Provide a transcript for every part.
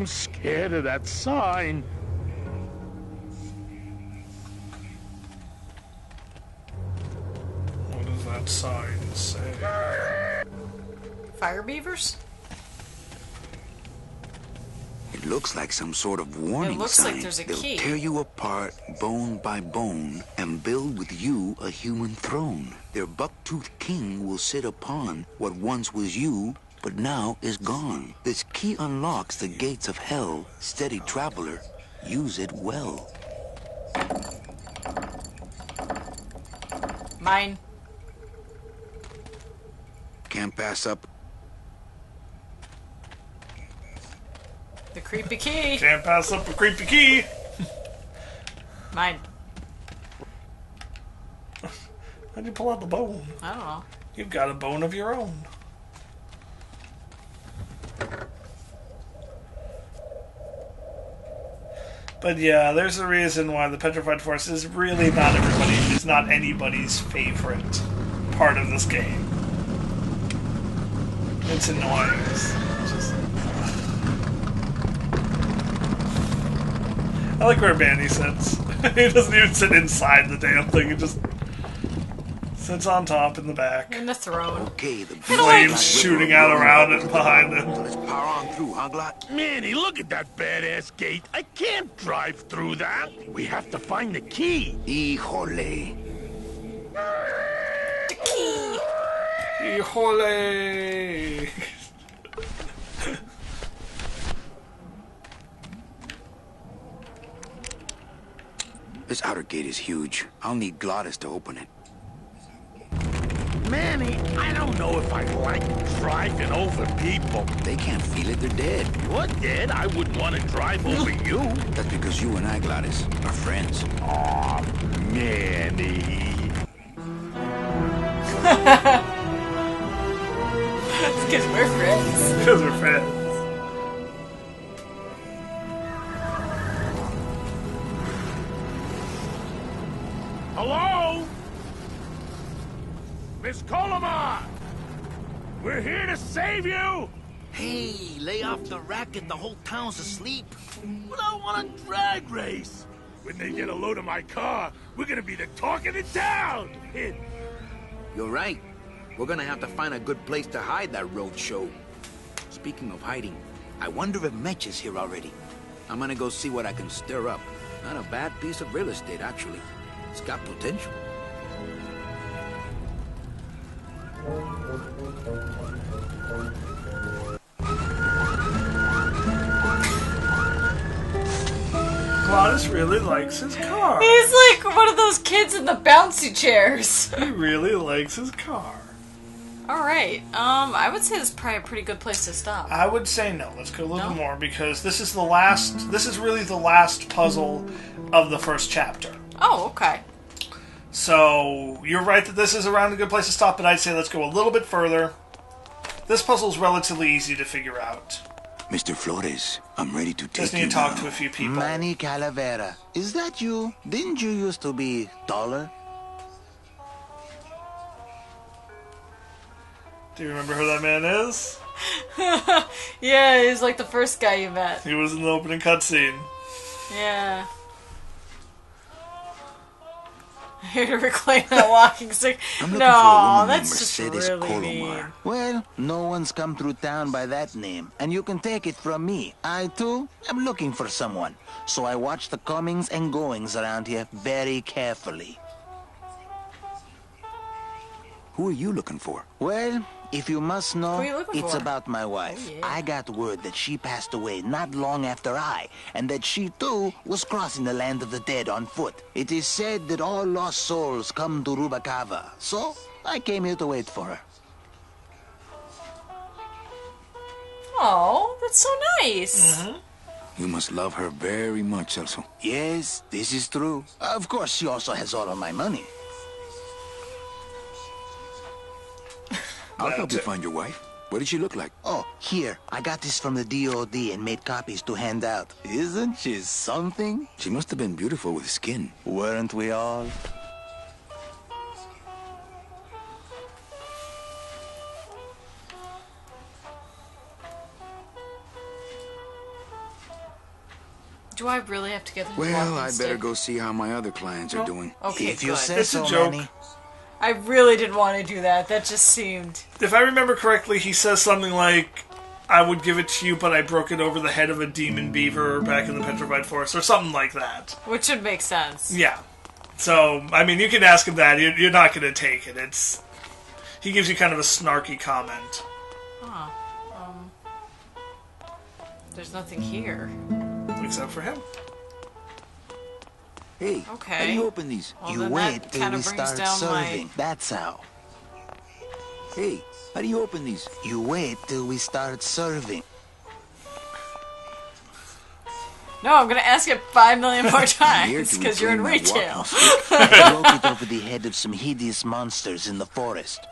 I'm scared of that sign. What does that sign say? Fire beavers? It looks like some sort of warning It looks sign. like there's a They'll key. tear you apart bone by bone and build with you a human throne. Their buck-toothed king will sit upon what once was you, but now is gone. This key unlocks the gates of hell. Steady traveler, use it well. Mine. Can't pass up. The creepy key. Can't pass up a creepy key. Mine. How'd you pull out the bone? I don't know. You've got a bone of your own. But yeah, there's a reason why the Petrified Forest is really not anybody's favorite part of this game. It's annoying. I like where Manny sits. He doesn't even sit inside the damn thing. He just sits on top in the back. In the throne. Okay, the Flames shooting out around it and behind him. Let's power on through, huh, Glot? Manny, look at that badass gate. I can't drive through that. We have to find the key. Híjole. The key. Híjole. This outer gate is huge. I'll need Glottis to open it. Manny, I don't know if I like driving over people. They can't feel it, they're dead. You're dead. I wouldn't want to drive over you. That's because you and I, Glottis, are friends. Aw, Manny. It's because we're friends. Because we're friends. Hello? Miss Colomar! We're here to save you! Hey, lay off the racket. The whole town's asleep. But I want a drag race. When they get a load of my car, we're gonna be the talk of the town! You're right. We're gonna have to find a good place to hide that road show. Speaking of hiding, I wonder if Mitch is here already. I'm gonna go see what I can stir up. Not a bad piece of real estate, actually. It's got potential. Glottis really likes his car. He's like one of those kids in the bouncy chairs. He really likes his car. Alright, I would say this is probably a pretty good place to stop. I would say no. Let's go a little bit more because this is really the last puzzle of the first chapter. Oh, okay. So, you're right that this is around a good place to stop, but I'd say let's go a little bit further. This puzzle's relatively easy to figure out. Mr. Flores, I'm ready to take Just need you to talk now. to a few people. Manny Calavera, is that you? Didn't you used to be taller? Do you remember who that man is? Yeah, he's like the first guy you met. He was in the opening cutscene. Yeah. Here to reclaim that walking stick. I'm looking No, for a woman named that's just Mercedes really mean. Colomar. Well, no one's come through town by that name, and you can take it from me. I, too, am looking for someone, so I watch the comings and goings around here very carefully. Who are you looking for? Well, if you must know, Who are you looking it's for? about my wife. Oh, yeah. I got word that she passed away not long after I, and that she too was crossing the land of the dead on foot. It is said that all lost souls come to Rubacava, so I came here to wait for her. Oh, that's so nice. You must love her very much, Celso. Yes, this is true. Of course, she also has all of my money. I'll help you find your wife. What did she look like? Oh, here, I got this from the DOD and made copies to hand out. Isn't she something? She must have been beautiful with skin. Weren't we all? Do I really have to get them to Well, walking I'd better stick? go see how my other clients are doing. Okay, If you good. say It's a so, joke. Manny. I really didn't want to do that. That just seemed... If I remember correctly, he says something like, I would give it to you, but I broke it over the head of a demon beaver back in the Petrified Forest, or something like that. Which would make sense. Yeah. So, I mean, you can ask him that. You're not going to take it. He gives you kind of a snarky comment. Huh. There's nothing here. Except for him. Hey, Okay. how do you open these? Well, You then wait that till kind we of brings start down serving. my... That's how. Hey, how do you open these? You wait till we start serving. No, I'm going to ask it 5 million more Here times to because you're in reclaim that retail. walking stick. I broke it over the head of some hideous monsters in the forest.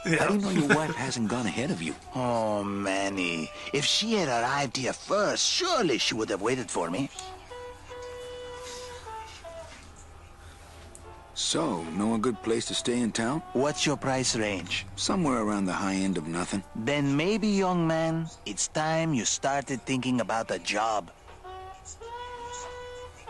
How do you Yeah. know your wife hasn't gone ahead of you? Oh, Manny. If she had arrived here first, surely she would have waited for me. So, know a good place to stay in town? What's your price range? Somewhere around the high end of nothing. Then maybe, young man, it's time you started thinking about a job.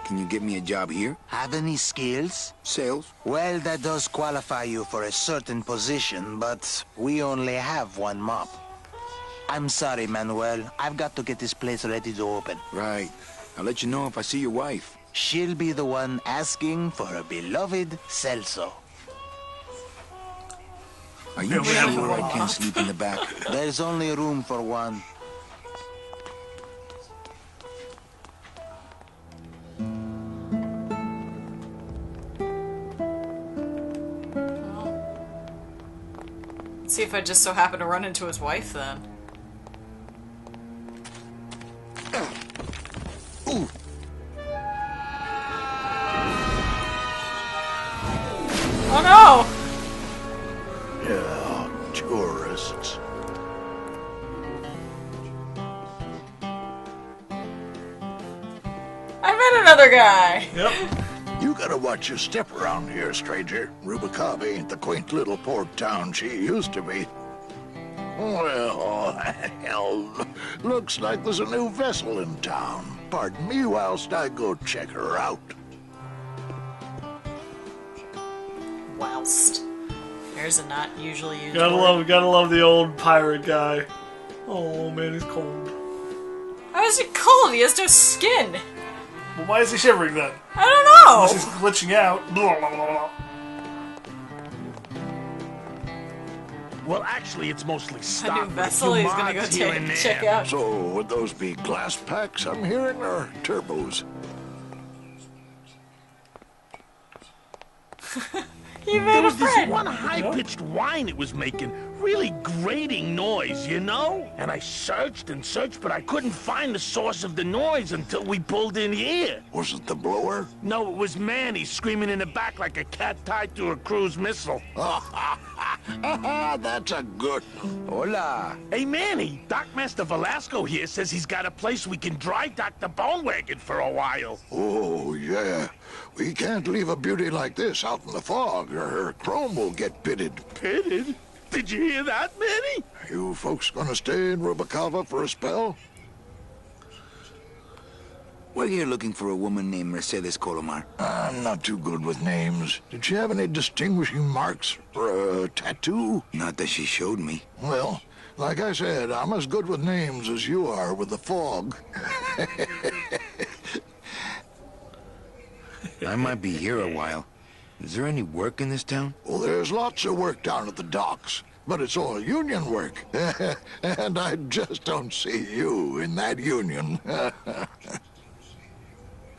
Can you get me a job here? Have any skills? Sales? Well, that does qualify you for a certain position, but we only have one mop. I'm sorry, Manuel. I've got to get this place ready to open. Right. I'll let you know if I see your wife. She'll be the one asking for her beloved Celso. Are Yeah, you we have sure one I can't sleep in the back? There's only room for one. Let's see if I just so happen to run into his wife then. Ooh. Oh no! Yeah, tourists. I met another guy! Yep. You gotta watch your step around here, stranger. Rubicava ain't the quaint little port town she used to be. Well, hell, looks like there's a new vessel in town. Pardon me whilst I go check her out. Whilst. There's a not usually used Gotta word. love the old pirate guy. Oh man, he's cold. How is he cold? He has no skin! Well, why is he shivering then? I don't Unless know! he's glitching out. Blah, blah, blah, blah. Well, actually, it's mostly A stock. new with a vessel few he's gonna go mods here and check there. out. So, would those be glass packs I'm hearing, or turbos? He made There a was this friend! one high-pitched whine it was making. Really grating noise, you know? And I searched and searched, but I couldn't find the source of the noise until we pulled in here. Was it the blower? No, it was Manny screaming in the back like a cat tied to a cruise missile. That's a good one. Hola. Hey, Manny, Dockmaster Velasco here says he's got a place we can dry dock the bone wagon for a while. Oh, yeah. We can't leave a beauty like this out in the fog, or her chrome will get pitted. Pitted? Did you hear that, Manny? You folks gonna stay in Rubicava for a spell? We're here looking for a woman named Mercedes Colomar. I'm not too good with names. Did she have any distinguishing marks or a tattoo? Not that she showed me. Well, like I said, I'm as good with names as you are with the fog. I might be here a while. Is there any work in this town? Well, there's lots of work down at the docks, but it's all union work. And I just don't see you in that union. How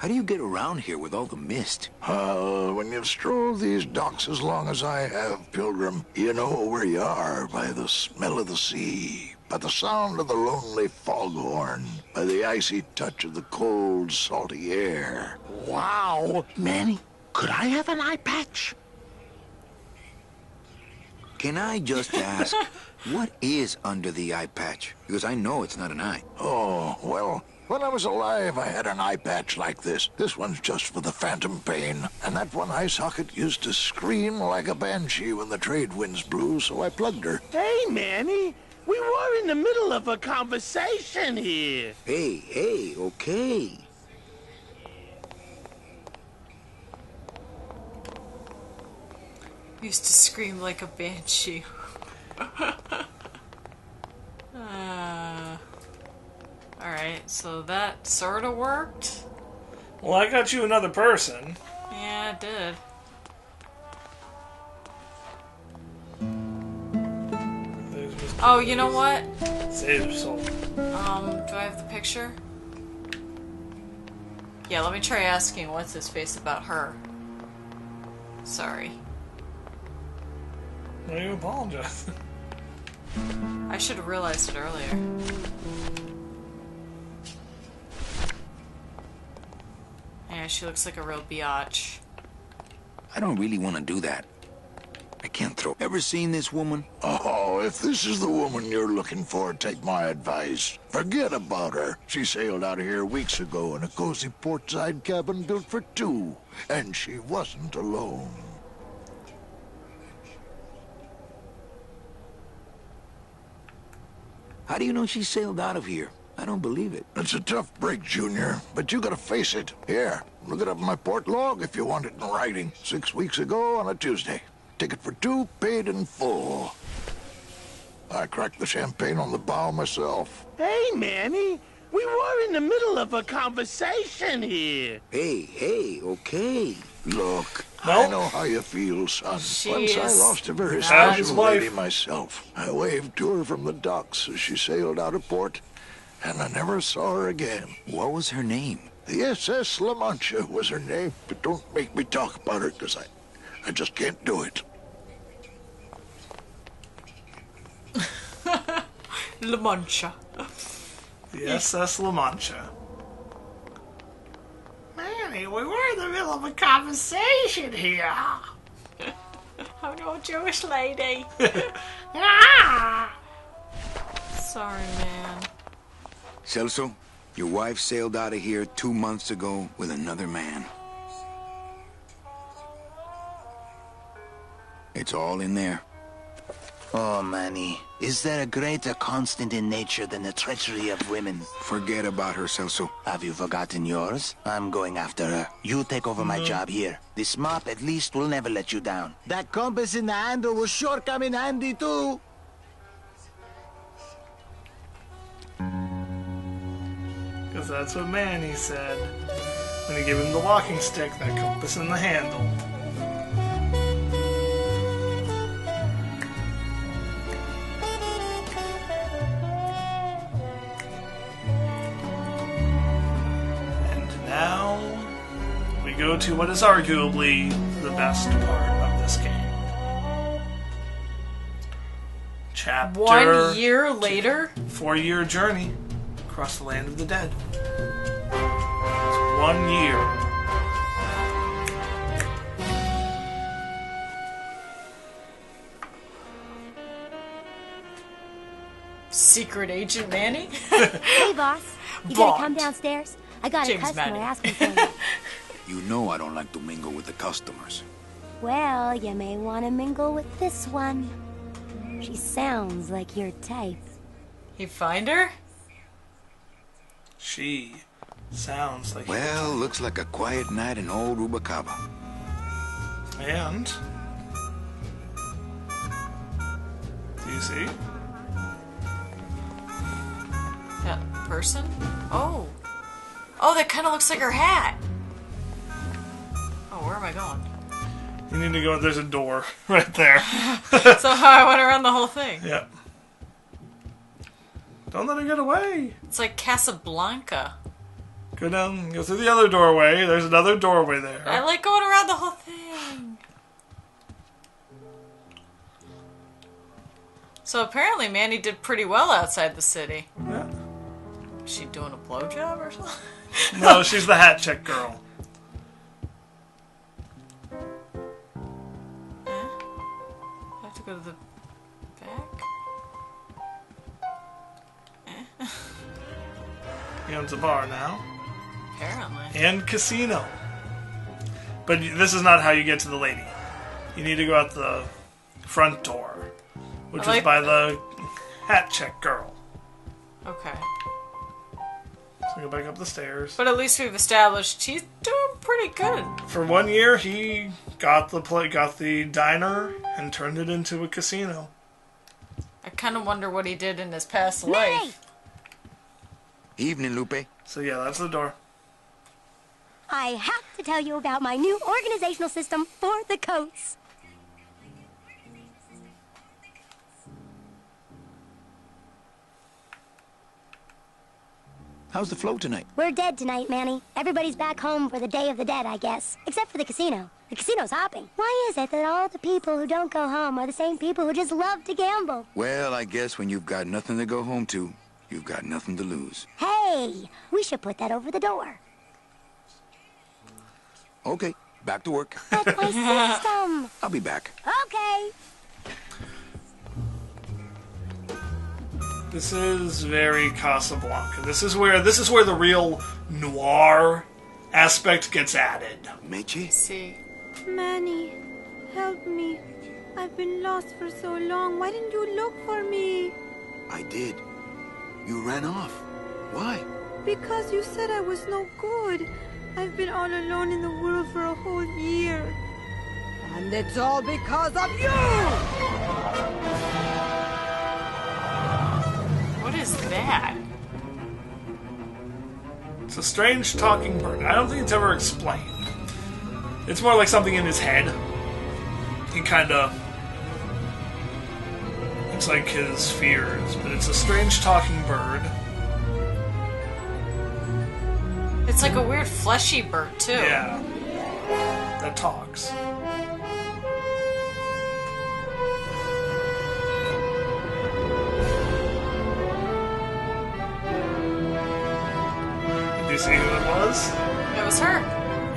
do you get around here with all the mist? When you've strolled these docks as long as I have, Pilgrim, you know where you are by the smell of the sea, by the sound of the lonely foghorn, by the icy touch of the cold, salty air. Wow. Manny, could I have an eye patch? Can I just ask, what is under the eye patch? Because I know it's not an eye. Oh, well, when I was alive, I had an eye patch like this. This one's just for the phantom pain. And that one eye socket used to scream like a banshee when the trade winds blew, so I plugged her. Hey, Manny, we were in the middle of a conversation here. Hey, okay. Used to scream like a banshee. Alright, so that sorta worked. Well, I got you another person. Yeah, it did. Oh, you know what? Save your soul. Do I have the picture? Yeah, let me try asking what's his face about her. Sorry. Why do you apologize? I should have realized it earlier. Yeah, she looks like a real biatch. I don't really want to do that. I can't throw. Ever seen this woman? Oh, if this is the woman you're looking for, take my advice. Forget about her. She sailed out of here weeks ago in a cozy portside cabin built for two. And she wasn't alone. How do you know she sailed out of here? I don't believe it. It's a tough break, Junior, but you gotta face it. Here, look it up in my port log if you want it in writing. 6 weeks ago on a Tuesday. Ticket for two, paid in full. I cracked the champagne on the bow myself. Hey, Manny. We were in the middle of a conversation here. Hey, okay. Look, No. I know how you feel, son. She Once I is lost a very not his special lady wife. myself. I waved to her from the docks as she sailed out of port, and I never saw her again. What was her name? The SS La Mancha was her name, but don't make me talk about her, because I just can't do it. La Mancha. The SS La Mancha. Manny, we were in the middle of a conversation here. I'm no Jewish lady. Ah! Sorry, man. Celso, your wife sailed out of here 2 months ago with another man. It's all in there. Oh, Manny, is there a greater constant in nature than the treachery of women? Forget about her, Celso. Have you forgotten yours? I'm going after her. You take over my job here. This mop at least will never let you down. That compass in the handle will sure come in handy too. Because that's what Manny said. When he gave him the walking stick, that compass in the handle. And now, we go to what is arguably the best part of this game. Chapter 1 year later? 4-year journey across the land of the dead. It's 1 year. Secret Agent Manny? Hey, boss. You Bond. gonna come downstairs? I got James a customer Manny. asking for you. You know I don't like to mingle with the customers. Well, you may want to mingle with this one. She sounds like your type. You find her? She sounds like... Well, looks like a quiet night in old Rubacava. And... do you see? That person? Oh. Oh, that kind of looks like her hat. Oh, where am I going? You need to go... there's a door right there. So I went around the whole thing. Yep. Don't let her get away. It's like Casablanca. Go down, go through the other doorway. There's another doorway there. I like going around the whole thing. So apparently Manny did pretty well outside the city. Yeah. Is she doing a blowjob or something? No, she's the hat check girl. I have to go to the back? He owns a bar now. Apparently. And casino. But this is not how you get to the lady. You need to go out the front door, which is by the hat check girl. Okay. So go back up the stairs. But at least we've established she's doing pretty good. For 1 year, he got the diner and turned it into a casino. I kind of wonder what he did in his past life. Evening, Lupe. So yeah, that's the door. I have to tell you about my new organizational system for the coats. How's the flow tonight? We're dead tonight, Manny. Everybody's back home for the Day of the Dead, I guess. Except for the casino. The casino's hopping. Why is it that all the people who don't go home are the same people who just love to gamble? Well, I guess when you've got nothing to go home to, you've got nothing to lose. Hey, we should put that over the door. Okay, back to work. But my system. I'll be back. Okay. This is very Casablanca. This is where the real noir aspect gets added. Meche? See. Manny, help me. I've been lost for so long. Why didn't you look for me? I did. You ran off. Why? Because you said I was no good. I've been all alone in the world for a whole year. And it's all because of you! What is that? It's a strange talking bird. I don't think it's ever explained. It's more like something in his head. He kinda... It's like his fears, but it's a strange talking bird. It's like a weird fleshy bird, too. Yeah. That talks. Did you see who it was? It was her.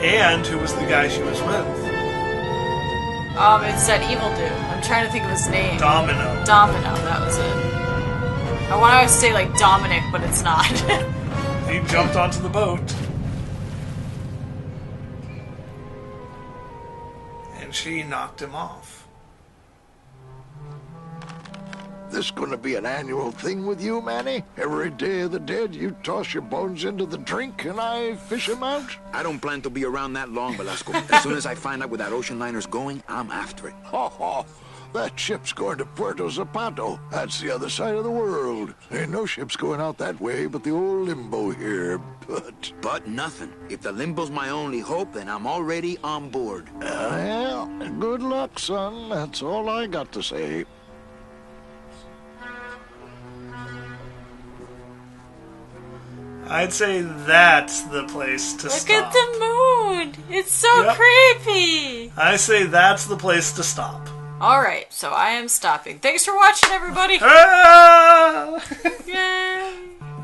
And who was the guy she was with? It's that evil dude. I'm trying to think of his name. Domino. Domino, that was it. I want to say like Dominic, but it's not. He jumped onto the boat. And she knocked him off. This gonna be an annual thing with you, Manny? Every Day of the Dead, you toss your bones into the drink and I fish 'em out? I don't plan to be around that long, Velasco. As soon as I find out where that ocean liner's going, I'm after it. Ho ho! That ship's going to Puerto Zapato. That's the other side of the world. Ain't no ships going out that way but the old limbo here, but... But nothing. If the limbo's my only hope, then I'm already on board. Well, good luck, son. That's all I got to say. I'd say that's the place to stop. Look at the moon. It's so creepy. I say that's the place to stop. Alright, so I am stopping. Thanks for watching, everybody. Ah! Yay.